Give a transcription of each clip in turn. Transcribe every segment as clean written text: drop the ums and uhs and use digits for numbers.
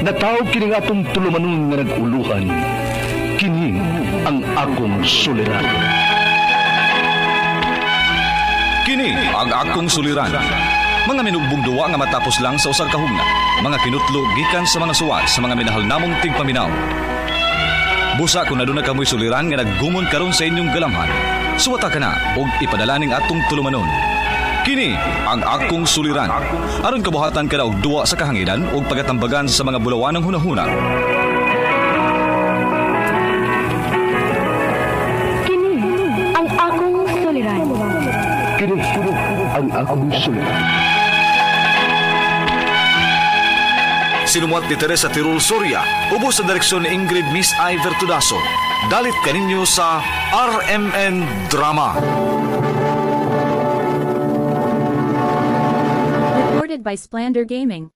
Natawag kini nga atong tulumanon nga nag-uluhan. Kini ang akong suliran. Kini ang akong suliran. Mga minugbong duwa nga matapos lang sa usag ka hugna. Mga kinutlo gikan sa mga suwat sa mga minahal namong tigpaminaw. Busa kung naduna kamoy suliran nga naggumon karon sa inyong galamhan. Suwata ka na og ipadalaning atong tulumanon. Kini ang akong suliran. Aron kabuhatan ka na og duwa sa kahanginan og pagatambagan sa mga bulawanang hunahuna. Kini ang akong suliran. Kini ang akong suliran. Sinumat ni Teresa Tirul Soria, ubos sa direksyon ni Ingrid Miss Iver Tudaso. Dalit kaninyo sa RMN Drama. Recorded by Splander Gaming.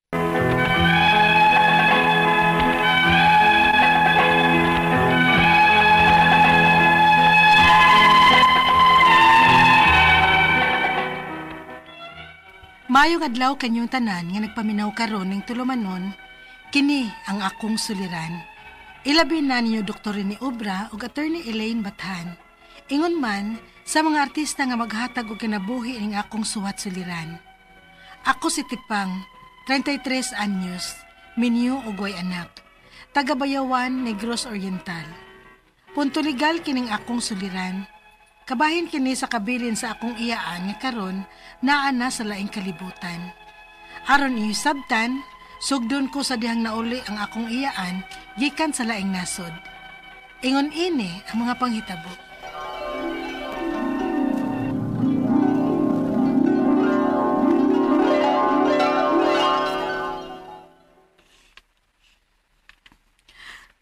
Mayong adlaw kanyong tanan nga nagpaminaw karon ning tulumanon, kini ang akong suliran. Ilabi na ninyo Dr. ni Obra ug Attorney Elaine Bathan. Ingon man sa mga artista nga maghatag og kinabuhi ning akong suwat suliran. Ako si Tipang, 33 anyos, minyo ugway anak, taga Bayawan, Negros Oriental. Punto legal kining akong suliran. Kabahin kini sa kabilin sa akong iyaan nga karon naa na sa laing kalibutan. Aron ihisabtan, sugdon ko sa dihang nauli ang akong iyaan gikan sa laing nasod. Ingon ini ang mga panghitabo.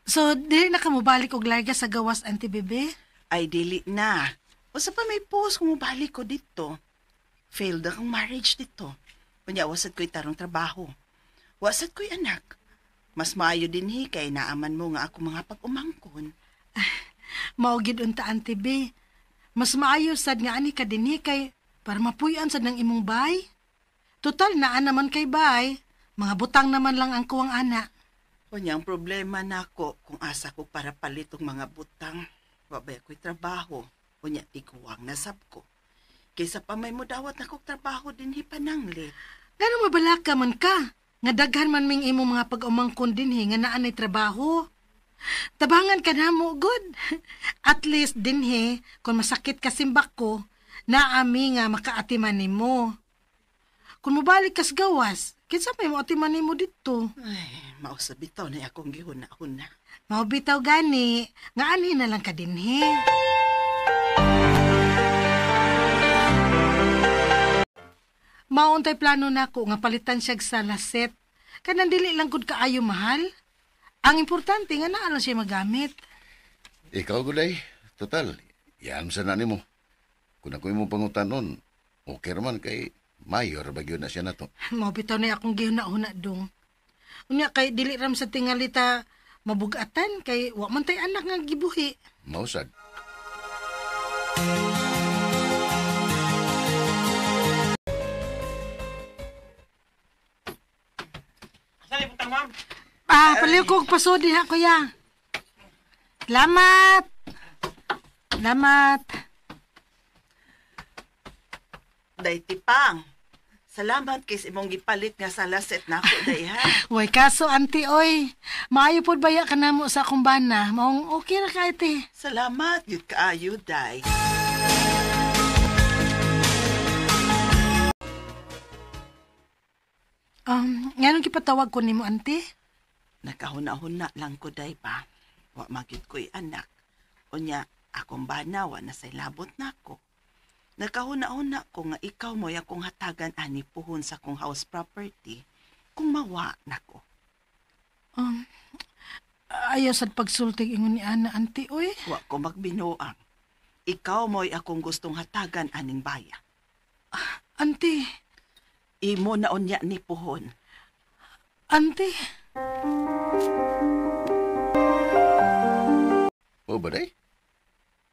So, dili na ka mo balik og larga sa gawas, Auntie Bebe? Ay, dili na. Basta pa may post kung mabalik ko dito. Failed akong marriage dito. Kunya, wasad ko'y tarong trabaho. Wasad ko'y anak. Mas maayo din kay naaman mo nga ako mga pag-umangkon. Maugid unta, Auntie Be. Mas maayo sad nga ani ka din kay para mapuyan sad ng imong bay. Total, naan naman kay bay. Mga butang naman lang ang kuwang ana. Kunya, ang problema na ako kung asa ko para palitong mga butang. Wabay ako'y trabaho. Kunya, tikuwang nasab ko. Kaysa pa may mudawat na kong trabaho din pananglit. Gano'ng mabalaka man ka? Nga daghan man ming imo mga pag-umangkon din nga naanay trabaho. Tabangan ka na mo, good. At least din kung masakit ka simbak ko, naami nga makaatiman ni mo. Kung mabalik kas gawas, kinsa may mo atiman ni mo dito? Ay, mausabitaw na akong gihuna-huna. Maubitaw gani, nga anhin na lang ka din Mauntay plano na ko nga palitan siya sa laset. Kanang dili lang gud kaayo mahal. Ang importante nga naa lang siya magamit. Ikaw gulay, total, yam sa nani mo. Kung ako mo pangutanon, okay raman kay mayor bagyo na siya na to. Maubitaw na akong gihuna-huna dong. Unya kay dili ram sa tingalita mabugatan kay wa man tay anak nga gibuhi. Mausad. Sali putang, ma'am. Paliw ko paso din ha, kuya. Salamat. Salamat. Day Tipang, salamat kay imong gipalit nga sa laset na ako, day ha. Way kaso, auntie, oy. Maayo pod baya ka na mo sa akong bana. Maong okay ra ka, ite. Salamat, yun kaayo, day. Nganong kipatawag ko nimo, auntie? Nakahuna-huna lang ko, day pa. Wa magid ko'y anak. Unya, akong banawa na say labot na ako. Nakahuna-huna ko nga ikaw mo'y akong hatagan ani puhon sa kong house property kung mawa na ko. Ayaw sad pagsultig ingon ni Ana, auntie, oy. Wa ko magbinuang. Ikaw mo'y akong gustong hatagan aning baya. Auntie. Imo na unya ni puhon. Auntie. O ba day?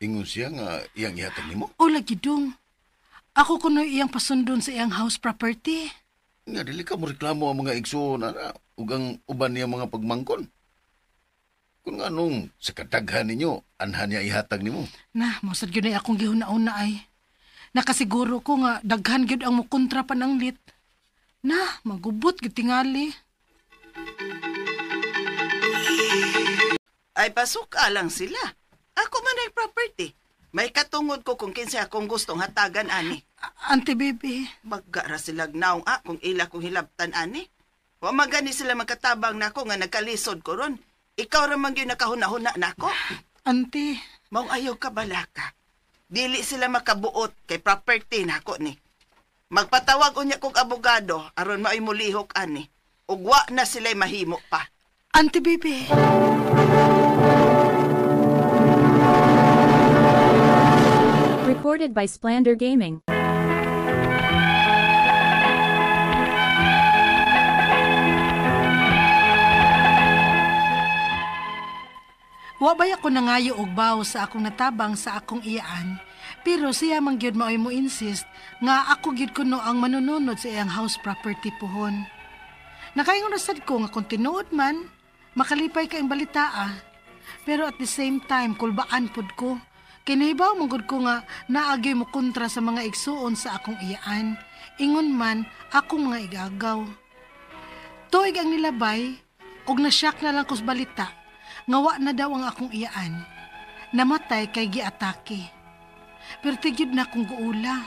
Ingon siya nga iyang ihatag nimo? O lagi dong. Ako kuno iyang pasundon sa iyang house property. Nga, dili ka mo reklamo ang mga igsoon, ana, ug ang uban niya mga pagmangkon. Kung nga nung sa kadaghan ninyo, anhan niya ihatag nimo. Na, masad yun ay akong gihuna-una ay. Nakasiguro ko nga daghan gyud ang mukontra pananglit. Na, magubot gyud tingali. Ay pasuka lang sila. Ako man ay property. May katungod ko kung kinsa akong gustong hatagan ani. Auntie Baby, Magara sila naong kung ila kong hilabtan ani. Wa magani sila magkatabang nako nga nagkalisod ko ron. Ikaw ra man gyud nakahuna-huna nako. Auntie, Maong ayaw ka balaka. Dili sila makabuot kay property nako ni. Magpatawag unya kog abogado aron maay mulihok ani. Ug wa na sila'y mahimo pa. Auntie Baby. Recorded by Splander Gaming. Wa bay ako nangayo og baw sa akong natabang sa akong iyaan, pero siya man gyud maoy mo insist nga ako gyud kuno ang manununod sa iyang house property puhon. Nakaingon na sad ko nga kung tinuod man, makalipay ka ang balita. Pero at the same time, kulbaan pod ko. Kinahibaw manggod ko nga naagay mo kontra sa mga igsuon sa akong iyaan. Ingon man, akong mga igagaw. Tuig ang nilabay, og nasyak na lang kus balita, ngawa na daw ang akong iyaan. Namatay kay giatake. Pero tigyod na akong guula.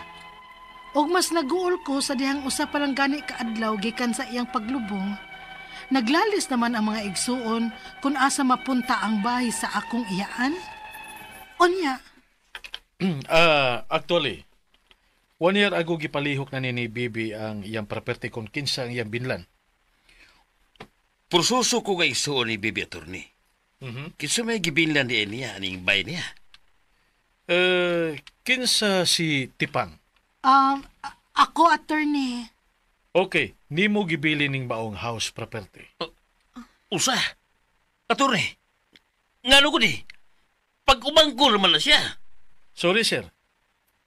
Og mas naguol ko sa dihang usa pa lang gani kaadlaw gikan sa iyang paglubong. Naglalis naman ang mga igsuon kung asa mapunta ang bahay sa akong iyaan. Onya, Actually, 1 year ago gipalihok na ni Bibi ang iyang property kung kinsa ang iyang binlan. Proseso ko nga igsuon ni Bibi Attorney. Kinsa may gibinlan di niya aning bay niya. Kinsa si Tipang. ako attorney. Okay, nimo gibili ning baong house property. Usa? Attorney, ngano ko di? Pag-umangkol man na siya. Sorry sir,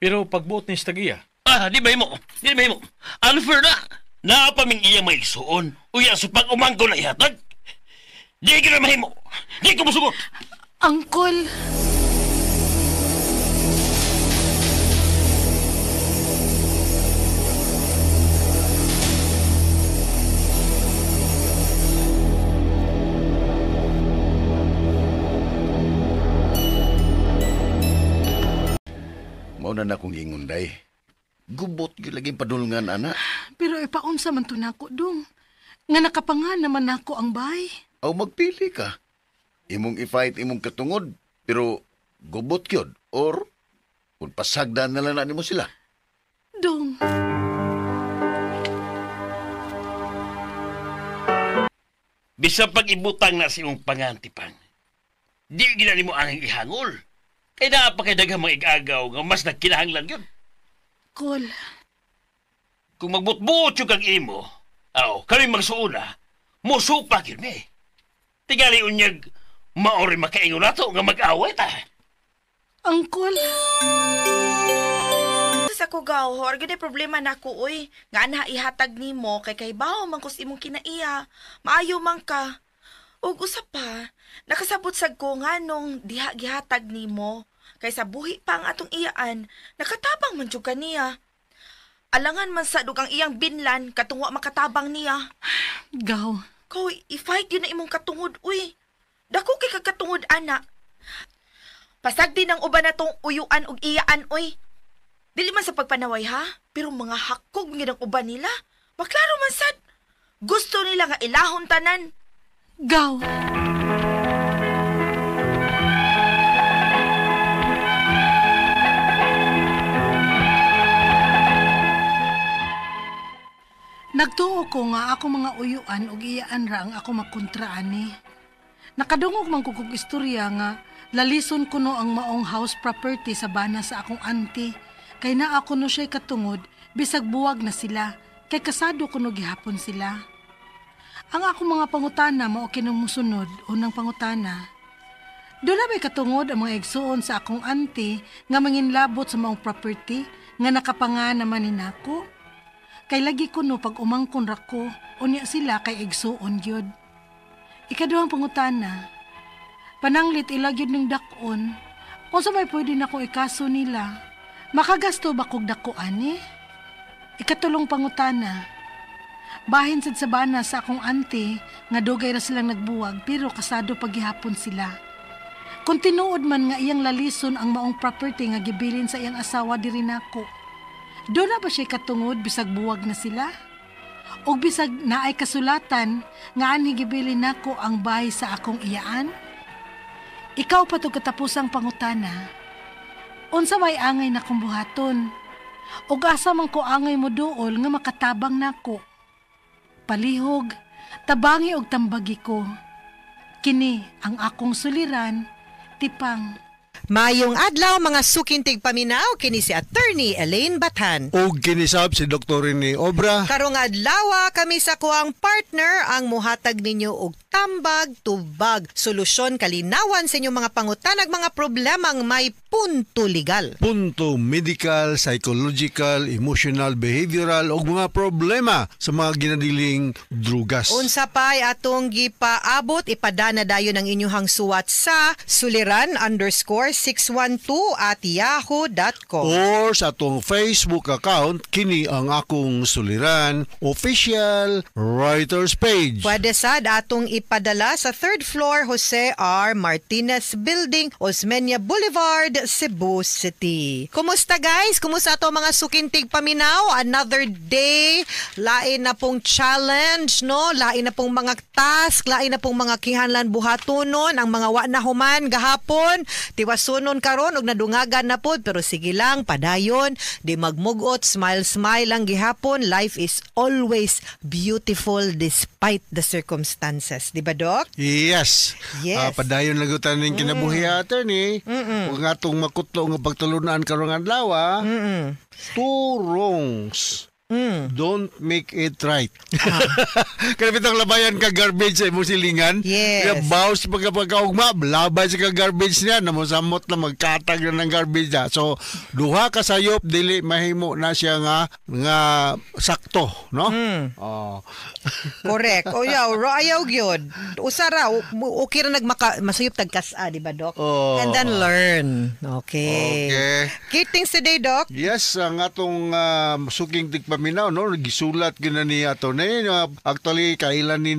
pero pagbuot ni Stagia. Di ba mo? Unfair na. Naapaming iya may igsuon. Uya sa pag-umangkol na ihatag. Di ka na mahimo. Di ko masugot. Uncle. Mauna na akong ingunday. Gubot gyud laging padulngan, ana. Pero ipaunsa man to nako dong. Nga nakapangan naman nako ang bay. Aw magpili ka. Imong i-fight imong katungod, pero gubot gyud or kung pasagdan na lang na nimo sila. Dong. Bisa pag-ibutang na si mong pangantipang. Di ginani mo ang ihangol. Kaya napakadagang mga igagaw nga mas nagkinahanglan yun. Col. Kung magbutbuot yung kang imo, kami magsuuna, musupak yun eh. Tigali unyag, maori makaingon na to nga mag-away ta. Uncle. Sa kugaw, orgid problema na ko, uy. Nga na ihatag ni mo, kay kaybaw man kus imong kinaiya. Maayo man ka. Ug usa pa, nakasabot sad ko nga nung diha gihatag ni mo. Kay sa buhi pa ang atong iyaan, nakatabang man jud kaniya. Alangan man sa dugang iyang binlan, katungwa makatabang niya. Gaw. Ko, i-fight yun na imong katungod, uy. Dako kay kagkatungod, ana. Pasag din ang uban na tong uyuan ug iyaan, uy. Dili man sa pagpanaway, ha? Pero mga hakog ng uban nila. Maklaro man sad. Gusto nila nga ilahon tanan. Gaw. Nagtuo ko nga ako mga uyuan ug iyaan ra ang ako makontraan ni. Nakadungog man ko kog istorya nga lalison ko no ang maong house property sa bana sa akong auntie. Kay na ako no siya'y katungod, bisag buwag na sila, kay kasado ko no gihapon sila. Ang akong mga pangutana mao kinang musunod, unang pangutana. Doon na may katungod ang mga igsuon sa akong auntie nga manginlabot sa maong property nga nakapangan naman ni nako. Kay lagi ko no pag umangkon ra ko, unya sila kay igsuon gyud. Ikaduhang pangutana, pananglit ilagyod ning dakon, unsa may pwede nako ikaso nila? Makagasto ba kog dakuan eh? Ikatulong pangutana, bahin sad sa bana sa akong auntie nga dugay ra silang nagbuwag pero kasado paghihapon sila. Kung tinuod man nga iyang lalison ang maong property nga gibilin sa iyang asawa diri nako, doon na ba siya katungod bisag buwag na sila? O bisag naay kasulatan nga ani gibilin nako ang bahay sa akong iyaan? Ikaw pa to katapusang pangutana. Unsa may angay na kong buhaton? O asa man ko angay mo duol nga makatabang nako? Palihog, tabangi og tambagi ko. Kini ang akong suliran, Tipang. Mayong adlaw mga sukintig paminaw, kini si Attorney Elaine Bathan. O kinisab si Dr. ni Obra. Karong adlaw kami sa kuang partner ang muhatag ninyo og tambag, tubag, solusyon, kalinawan sa inyong mga pangutanag, mga problemang may punto legal. Punto medical, psychological, emotional, behavioral o mga problema sa mga ginadiling drugas. Unsa pa'y atong gipaabot, ipadana dayon ang inyong suwat sa suliran_612@yahoo.com or sa atong Facebook account, kini ang akong suliran, official writers page. Pwede sad atong ipadala sa 3rd floor Jose R. Martinez Building, Osmeña Boulevard, Cebu City. Kumusta guys? Kumusta ato mga sukintig paminaw? Another day, lain na pong challenge, no? Lain na pong mga task, lain na pong mga kinahanglan buhatonon, ang mga wa na human gahapon, tiwasunon karon og nadungagan na pod, pero sige lang, padayon, di magmugot, smile lang gihapon. Life is always beautiful despite the circumstances. Di ba, Doc? Yes. Padayon lagutan ning kinabuhi attorney. Ug atong makutlo nga pagtulunan karong adlaw. Two wrongs don't make it right. Kaya bitang labayan ka garbage sa imong silingan. Yes. Bawas pagkaugma, labay sa garbage niya, namusamot na magkatag na ng garbage niya. So, duha ka sayop, dili mahimo na siya nga sakto, no? Correct. O ayaw gyud. Usara, okay ra masayop tagkasa, di ba, Doc? And then learn. Okay. Things today, Doc? Yes, ang atong suking tigpaminaw, no? Gisulat gina ni ato na actually kailan ni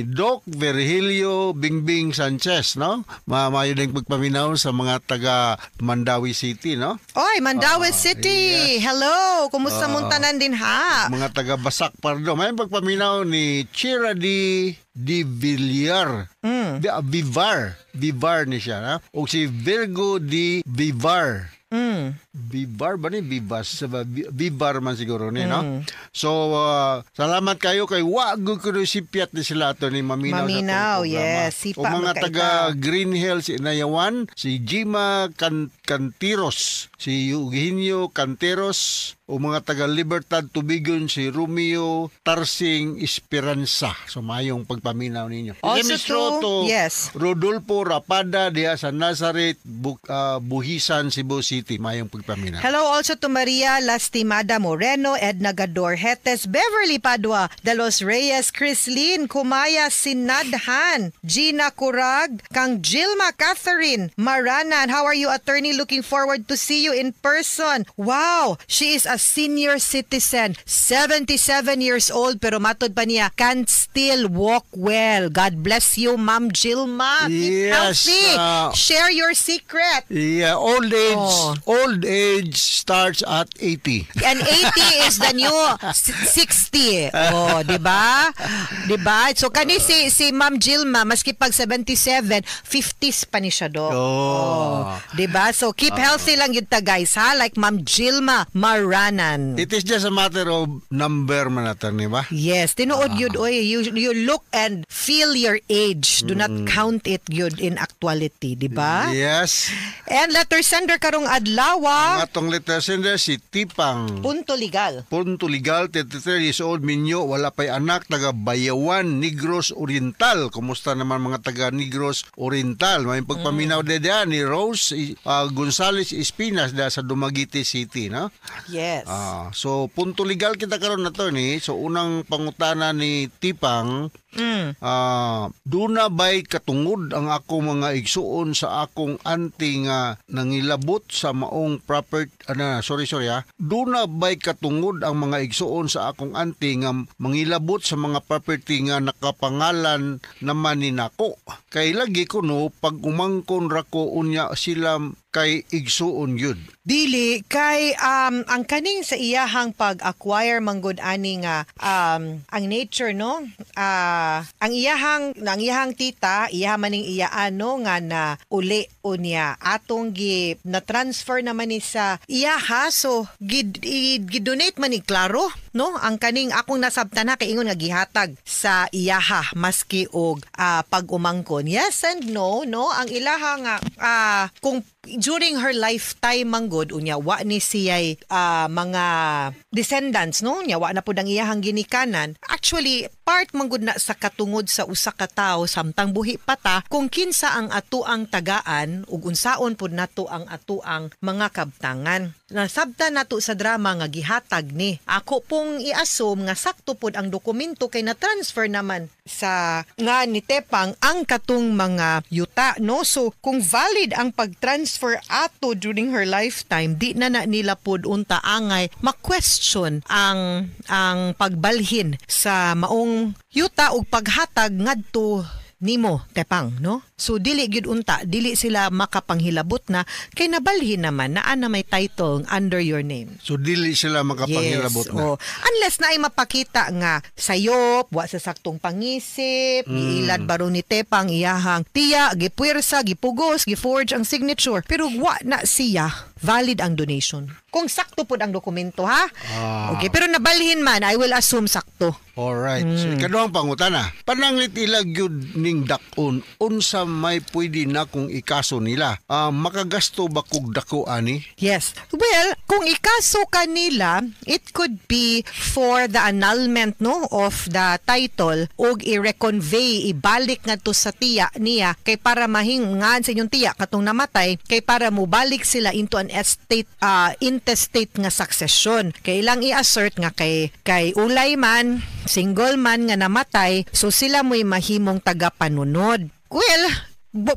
Doc Virgilio Bingbing Sanchez, no? Mayo ding pagpaminaw sa mga taga Mandawi City, no? Oy, Mandawi City. Yes. Hello. Kumusta muntanan din ha? Mga taga Basak Pardo. May pagpaminaw ni Chira di Villar. Vivar ni siya, na? O si Virgo di Vivar. Bibar ba ni? Bibar man siguro ni, no? So, salamat kayo kay wag ko sipiat ni sila ato ni Maminaw. Yes. O mga taga Green Hills, Inayawan, si Jima Cantiros, si Eugenio Canteros, o mga taga Libertad Tubigon, si Romeo Tarsing Esperanza. So, mayong pagpaminaw ninyo. Also yes. Rodolfo Rapada diha sa Nazareth, Buhisan, Cebu City. Mayong pagpaminaw. Hello also to Maria Lastimada Moreno, Edna Gador Hetes, Beverly Padua, Dalos Reyes, Chrislyn Kumaya Sinadhan, Gina Curag, kang Gilma Catherine Maranan. How are you, attorney? Looking forward to see you in person. Wow, she is a senior citizen, 77 years old, pero matod pa niya, can still walk well. God bless you, Ma'am Gilma. Keep healthy. Share your secret. Yeah, old age starts at 80. And 80 is the new 60. Oh, di ba? Di ba? So kani si Ma'am Gilma, maski pag 77, 50s pa ni siya do. Di ba? So keep healthy lang yun ta, guys, ha? Like Ma'am Gilma Maranan. It is just a matter of number man natin, di ba? Yes, tinuod yun, oy. You look and feel your age. Do not count it yun in actuality, di ba? Yes. And letter sender karong adlaw, ha? Ang atong letter sender si Tipang. Punto legal. Punto legal, 33 years old, minyo, wala pa'y anak, taga Bayawan, Negros Oriental. Kumusta naman mga taga Negros Oriental? May pagpaminaw ni Rose Gonzales Espinas da sa Dumaguete City, no? Yes. So, punto legal kita karon na to ni. So, unang pangutana ni Tipang, duna ba'y katungod ang ako mga igsuon sa akong auntie nga nangilabot sa maong property, duna ba'y katungod ang mga igsuon sa akong auntie nga mangilabot sa mga property nga nakapangalan naman ni nako. Kay lagi ko no, pag umangkon rako unya sila kay igsuon yun. Dili kay ang kaning sa iyahang pag-acquire manggod ani nga ang nature no, ang iyahang tita iya maning iyaano nga na uli unya atong na transfer naman ni sa iyaha, so gidonate man ni klaro no ang kaning akong nasabtan na kay ingon nga gihatag sa iyaha maski og pag-umangkon. Yes and no ang ilaha nga kung during her lifetime manggod unya wa ni siya'y mga descendants no nya wa na pud ang iyahang ginikanan. Actually part manggod na sa katungod sa usa ka tawo samtang buhi pa ta kung kinsa ang atuang tagaan ug unsaon pud nato ang atuang mga kabtangan. Nasabtan nato sa drama nga gihatag ni. Ako pong i-assume nga sakto pud ang dokumento kay na-transfer naman sa nga ni Tepang ang katong mga yuta no. So kung valid ang pag-transfer ato during her lifetime, di na nila pud unta angay ma-question ang pagbalhin sa maong yuta ug paghatag ngadto nimo Tepang no. So dili gyud unta, dili sila makapanghilabot na kay nabalhin naman naa na may title under your name. So dili sila makapanghilabot na. Unless na ay mapakita nga sayop, wa sa saktong pangisip, giilad baro ni Tepang iyahang tiya, gipuwersa, gipugos, giforge ang signature, pero wa na siya valid ang donation. Kung sakto pud ang dokumento ha. Okay, pero nabalhin man, I will assume sakto. Alright. So ikaduhang pangutana. Pananglit ilag yun ning dakon, unsa may pwede na kung ikaso nila. Makagasto ba kog dako ani? Yes. Well, kung ikaso kanila, it could be for the annulment no of the title og i-reconvey, ibalik ngadto sa tiya niya kay para mahingan sa inyong tiya katong namatay kay para mo balik sila into an estate intestate nga succession. Kay ilang i-assert nga kay ulay man, single man nga namatay, so sila mo'y mahimong tagapanunod. Well,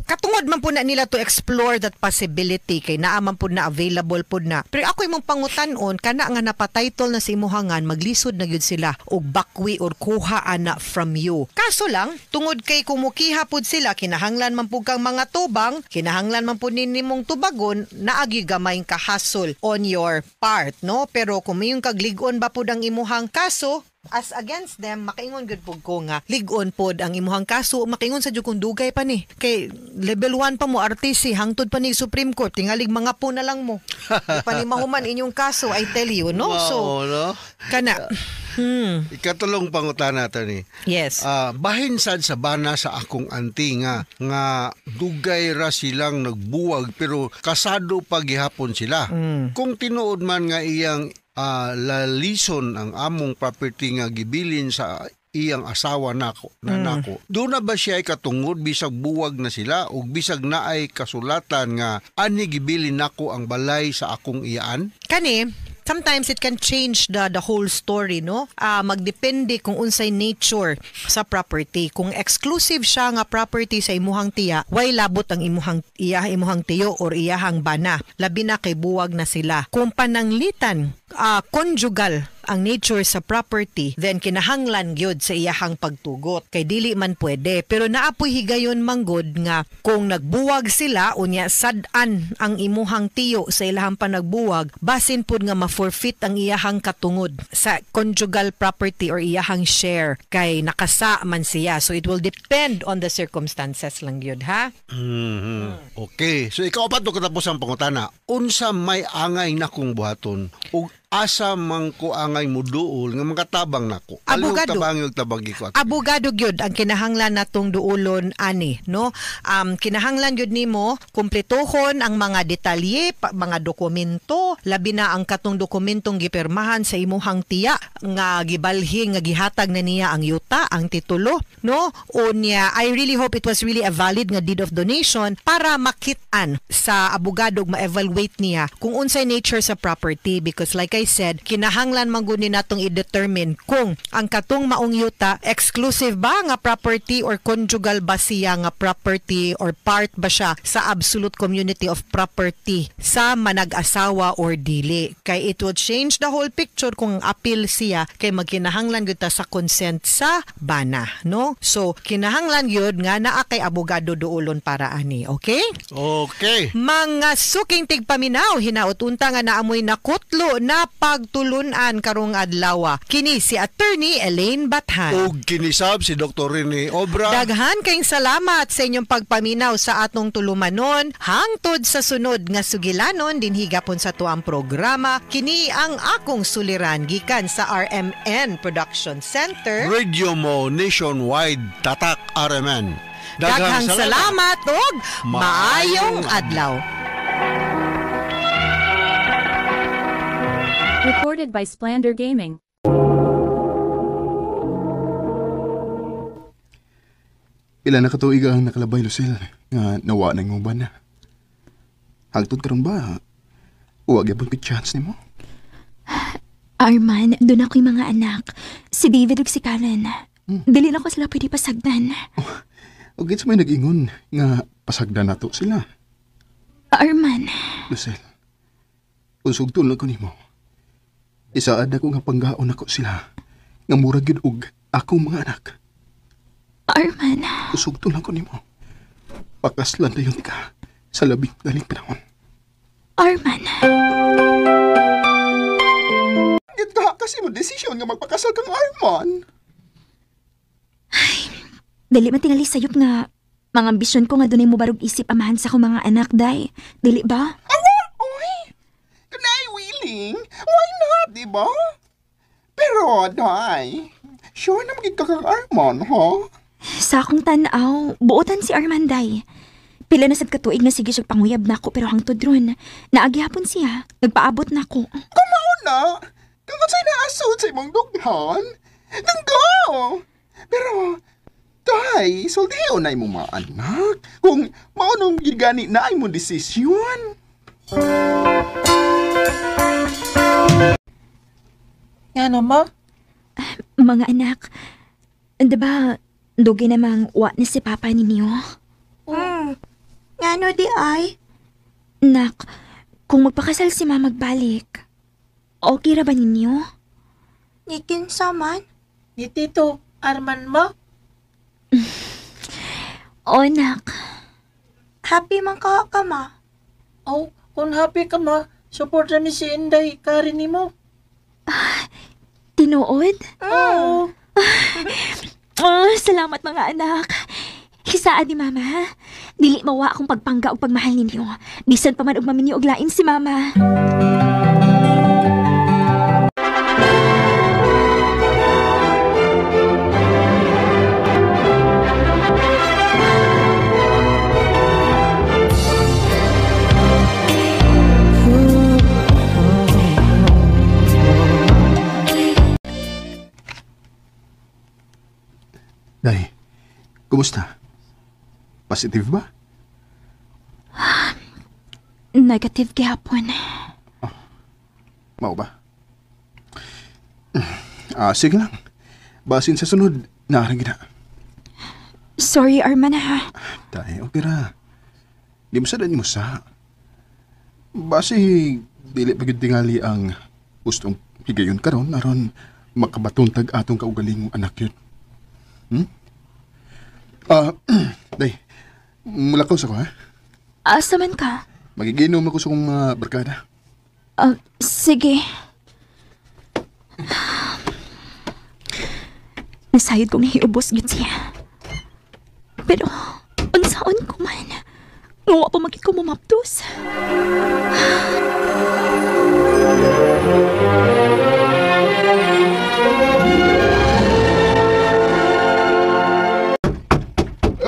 katungod man po na nila to explore that possibility kay naa man po na available po na. Pero ako imong pangutanon kana nga napatitle na sa imuhangan maglisod na gyud sila og bakwi or kuha ana from you. Kaso lang tungod kay kumukiha pud sila kinahanglan man pud kang mga tubang, kinahanglan man pud nimong tubagon naagi gamay ka hassle on your part no. Pero kung mayong kag-lig-on ba pud ang imuhang kaso as against them, makaingon gud pug ko nga lig-on pod ang imuhang kaso, makaingon sa jud kung dugay pa ni kay level 1 pa mo RTC hangtod pa ni Supreme Court tingalig mga po na lang mo di pa ni mahuman inyong kaso, I tell you no. Wow, so no? kana Ikatulong pangutana nato ni. Yes. Bahin sad sa bana sa akong auntie nga dugay ra silang nagbuwag pero kasado pa gihapon sila. Kung tinuod man nga iyang lalison ang among property nga gibilin sa iyang asawa nako. Doon na ba siya ay katungod bisag buwag na sila o bisag na ay kasulatan nga ani gibilin nako ang balay sa akong iyaan? Kani sometimes it can change the whole story no. Magdepende kung unsay nature sa property. Kung exclusive siya nga property sa imuhang tiya, way labot ang imuhang tiyo or iyahang bana. Labi na kay buwag na sila. Kung pananglitan conjugal ang nature sa property, then kinahanglan gyud sa iyahang pagtugot. Kay dili man pwede. Pero naapoy higayon manggod nga kung nagbuwag sila unya sad-an ang imuhang tiyo sa ilahang panagbuwag, basin pud nga ma-forfeit ang iyahang katungod sa conjugal property or iyahang share kay nakasa man siya. So it will depend on the circumstances lang gyud ha. Okay. So ikaw pa to katapos ang pangutana. Unsa may angay na kung buhaton? O asa man ko angay mo duol nga makatabang nako. Abogado. Tabang yung tabagi ko. Abogado gyud ang kinahanglan natong duolon ani, no? Kinahanglan gyud nimo kumpletohon ang mga detalye, mga dokumento, labi na ang katong dokumentong gipirmahan sa imuhang tiya nga gibalhin nga gihatag na niya ang yuta, ang titulo, no? Unya, I really hope it was really a valid nga deed of donation para makit-an sa abogado ma-evaluate niya kung unsay nature sa property, because like I said, kinahanglan man gud ni natong i-determine kung ang katong maong yuta exclusive ba nga property or conjugal ba siya nga property or part ba siya sa absolute community of property sa manag-asawa or dili. Kay it would change the whole picture kung appeal siya kay magkinahanglan gyud ta sa consent sa bana, no? So kinahanglan gyud nga naa kay abogado duolon para ani, okay? Okay. Mga suking tigpaminaw, hinaut-unta nga naamoy nakutlo na pagtulunan karong adlaw. Kini si Attorney Elaine Bathan. O kinisab si Dr. Rene Obra. Daghan kayong salamat sa inyong pagpaminaw sa atong tulumanon. Hangtod sa sunod nga sugilanon din higapon sa tuang programa. Kini ang akong suliran gikan sa RMN Production Center. Radio mo nationwide tatak RMN. Daghang salamat ug maayong adlaw. Recorded by Splander Gaming. Ilan na katuig ang nakalabay, Lucille, nga nawa na yung uban na. Hagtod karon ba? Huwag yapon ka chance ni mo. Arman, doon ako yung mga anak. Si David ug si Karen. Dili na ko sila pwede pasagdan. O gits may nag-ingon nga pasagdan nato sila. Arman. Lucille, usog tulong ko ni mo. Isaad na ko nga panggaon ako sila. Nga murag yun og akong mga anak. Arman. Usog tulong ko ni mo. Pakaslan na yun ka sa labing galing panahon. Arman. Ganda kasi mo desisyon nga magpakasal kang Arman. Ay, dali matingali sayop nga mga ambisyon ko nga dunay mo barog isip amahan sa akong mga anak, day. Dili ba? Nay, willing. Why not, diba? Pero, Day, sure na magiging kang Arman, ha? Sa akong tanaw, buotan si Arman, day. Pila na sad katuig na sige siyang panguyab na ako, pero hangtod ron, naagyapon siya. Nagpaabot na ako. Kumao na! Kung sa'y naasod sa imong dughan, nanggaw! Pero, Day, soldiyo na imong mga anak. Kung maunong gigani na imong desisyon. Ano mo? Mga anak, diba, dugi namang wa na si Papa ninyo? Ano di ay? Nak, kung magpakasal si Mama magbalik, okay ra ba ninyo? Ni kinsa man? Ni Tito Arman mo? O, nak. Happy man ka ma? Oh, kung happy ka ma, suporta ni si Inday Karen ni mo. Tinuod? Oo. Oh, salamat mga anak. Hisaan ni Mama, ha? Dili mawa akong pagpangga o pagmahal ninyo. Bisan pa man og maminyo og lain si Mama. Day, kumusta? Positive ba? Negative gihapon. Mao ba? Sige lang. Basin sa sunod, naarang gina. Sorry, Arman, ha? Day, okay ra. Di mo sadan mo sa. Basi, dili pa gyud tingali ang gustong higayon karon aron makabatuntag atong kaugaling anak yun. Day, mulakaw sa ko, ha? Asa man ka? Magiginom ako sa kong mga barkada. Sige. Nasayod kong nahiubos yun siya. Pero, unsaon ko man, ngawa pa magit ko mamaptos.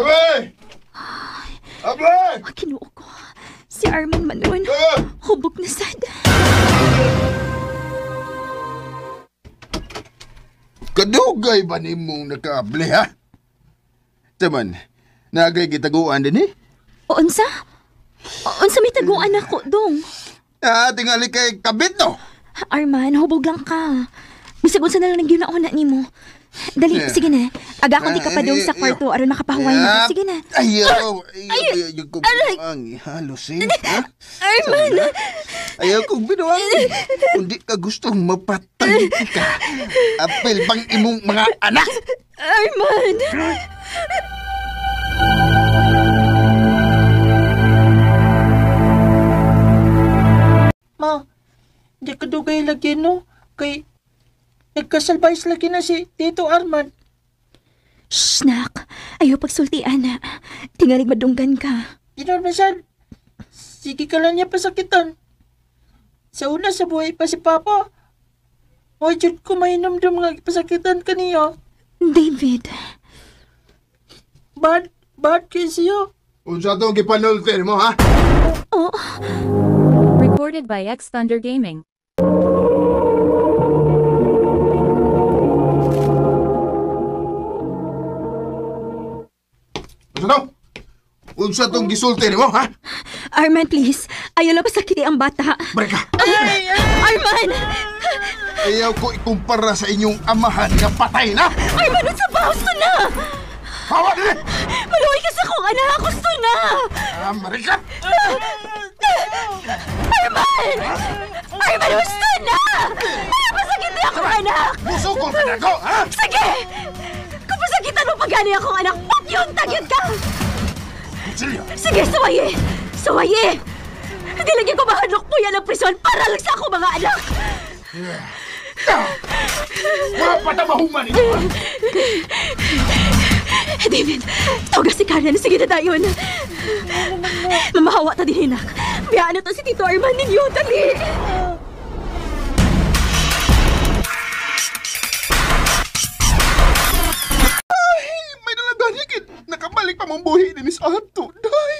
Abay! Abay! Kinuo ko. Si Arman Manon. Hubog na sad. Kadugay ba ni mong nakaable, ha? Taman, nagay gitaguan din eh? O unsa? Unsa may taguan ako, dong? Tingali kay kabit, no? Arman, hubog lang ka. Bisag unsa na lang nang ginauna nimo. Dali, sige na. Aga akong di ka pa doon sa kwarto aron makapahuway na. Sige na. Ayaw kong binuang ihalosin, ha? Arman! Ayaw kong binuang. Kung di ka gustong mapatay ka, apel bang imong mga anak? Arman! Ma, di ko dugay lagi, no? Kay nagkasalbayis lagi na si Tito Arman. Shh, nak. Ayaw pagsultian na. Tingalig madunggan ka. Inormasan. Sige ka lang niya pasakitan. Sa una sa buhay pa si Papa. O, dyan ko mainom-dum nga pasakitan kaniya. David. Bad kayo siya. Unsa itong gipanultin mo, ha? Oh. Recorded by X Thunder Gaming. Unsa itong gisultin mo, ha? Arman, please. Ayaw lang pasakiti ang bata. Breka! Arman! Ayaw ko ikumpara sa inyong amahan nga patay na! Arman, unsa ba? Gusto na! Hawa din! Maluwi ka sa kong anak! Gusto na! Marika! Arman! Arman, gusto na! Ayaw pasakiti akong anak! Musukol ka na ko, ha? Sige! Kung pasakitan mo pagani akong anak, yun, tagyod ka! Sige, sawaye! Sawaye! Hindi lagi ko mahadlok po yan ng prison para lang sa ako mga anak! Mga patamahuman ito! David, tawag si Karen. Sige na tayo. Mamahawa ta din, hinak. Biyaan na to si Tito Arman ninyo. Dali! Nakabalik pa mong buhi din sa ato, day.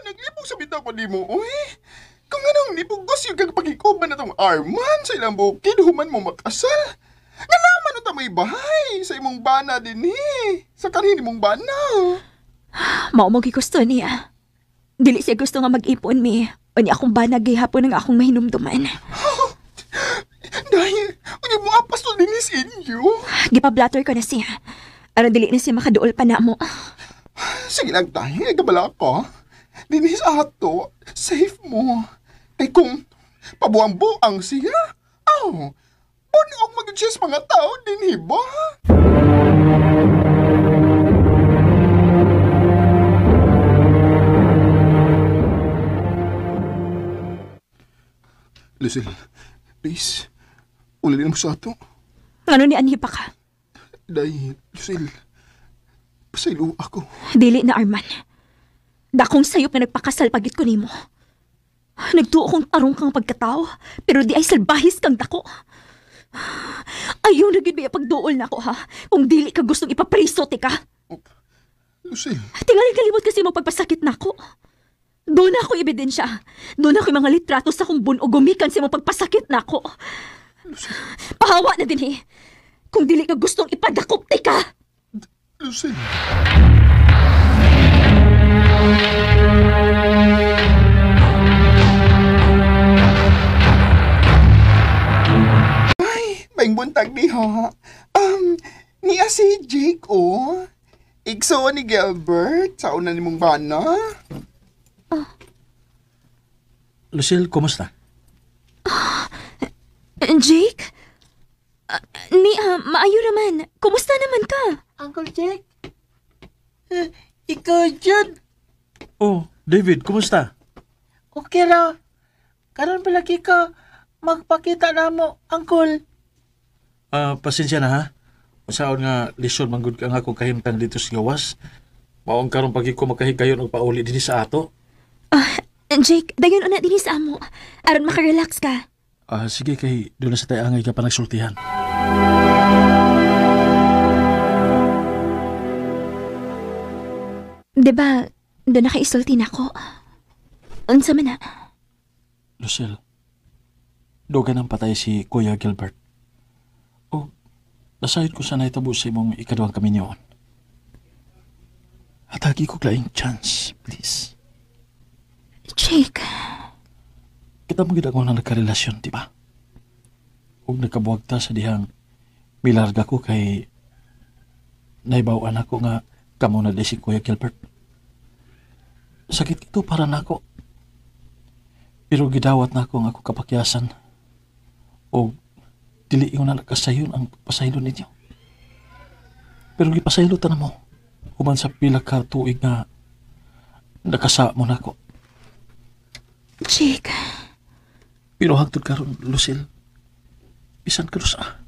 Naglipog sa bitaw ko di mo, uy. Kung anong nipugos yung kagpagikuban na tong Arman sa ilang bukid, human mo makasal. Nga naman o may bahay sa imong bana din sa kanini mong bana. Mao mo gusto niya. Dili siya gusto nga mag-ipon mi. O niya akong bana gihapon nga akong mahinumduman. Dahil, hindi mo apastol din sa inyo. Gipablatter ko na siya. Aron dili na siya makaduol pa na mo. Sige lang tayo, nagkabala ko. Dinis ato, safe mo. Ay kung pabuang-buang siya, bunog mag-adjust mga tao din, hiba? Lucille, please, ulilin mo sa ato. Ano ni Anhi pa ka? Dahil, Lucille, pasaylo ako. Dili na, Arman. Dakong sayop na nagpakasal pagit ko nimo. Nagtuo kong tarong kang pagkatao, pero di ay salbahis kang dako. Ayaw na gid biya pagduol na ako, ha? Kung dili ka gustong ipapriso, tika. Lucille. Tingaling kalimot kasi mo pagpasakit na ako. Doon ako ebidensya. Doon ako yung mga litrato sa kong bunog gumikan sa mo pagpasakit na ako. Pahawa na din, kung dili ka gustong ipadakop, tika! Lucille. Ay, may buntag di ha. Niya si Jake, Igso ni Gilbert, sa una ni mong bana. Lucille, kumusta? Jake? Maayo naman. Kumusta naman ka? Uncle Jake? Ikaw dyan? Oh, David, kumusta? Okay ra. Karon pa lagi ka magpakita na mo, Uncle. Pasensya na ha. Masaon nga lisod manggod ka nga kung kahimtang dito sa gawas. Maong karon pagi ko makahigayon og pauli dinhi sa ato. Jake, dayon una dinhi sa amo. Aron makarelax ka. Sige kay doon na sa tayangay ka pa nagsultihan. Diba, doon nakaisulti na ako. Unsa man na? Lucille, dogan ang patay si Kuya Gilbert. O, nasayod ko sa naitabo sa imong ikaduhang kami niyon. Atagi ko laing chance, please. Jake. Kita mo ginagawa na nagkarelasyon, di ba? Huwag nagkabuwag ta sa dihang milarga ko kay naibawaan ako nga kamo na di si Kuya Gilbert. Sakit ito para nako. Pero gidawat na ako nga ako kapakyasan. O dili yung na nagkasayon ang pasaylo ninyo. Pero gipasaylo ta na mo. Human sa pila ka tuig nga nakasa mo na ako. Jake. Pero hangtod karon, Lucille, bisan ka sa.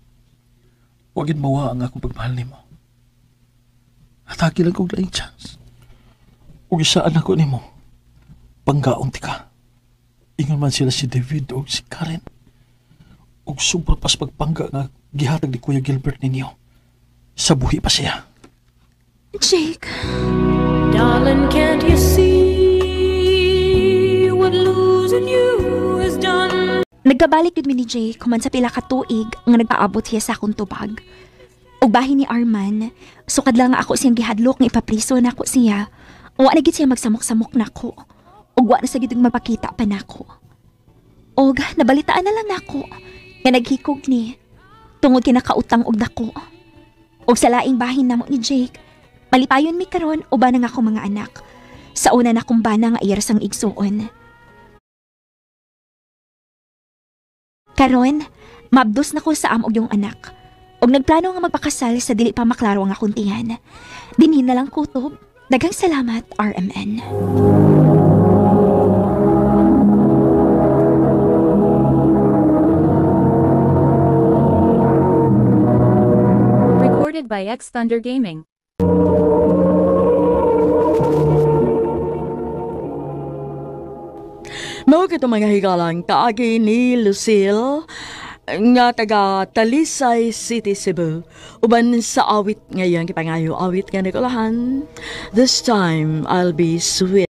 Huwagin mawa ang akong pagmahal ni mo. Atake lang kong laing chance. Kung isaan ako ni mo, panggaon ti ka. Ingon man sila si David o si Karen. O sobra pas pagpangga nga gihatag ni Kuya Gilbert ninyo. Sa buhi pa siya. Jake. Darling, can't you see what losing you has done? Nagkabalik yun ni Jake kuman sa pila ka tuig nga nagpaabot siya sa akong tubag. Og bahin ni Arman, sukad lang nga ako siyang gihadlok nga ipapriso na ako siya. Wa na gid siya magsamok-samok nako. Og wa na sa gid mapakita pa nako. Og nabalitaan na lang nako nga naghikog ni tungod kinakautang og dako. Og sa laing bahin namo ni Jake, malipayon mi karon uban nga ako mga anak. Sa una na kong bana nga iyar sang igsuon. Karon, mabdos na ko sa amog yung anak. Og nagplano nga magpakasal sa dili pa maklaro nga kuntihan. Dinhin na lang kutob. Daghang salamat, RMN. Recorded by X Thunder Gaming. Mao kito mga higalang kaagi ni Lucille nga taga Talisay City, Cebu. Uban sa awit ngayon, kipangayo awit nga nagulahan. This time, I'll be sweet.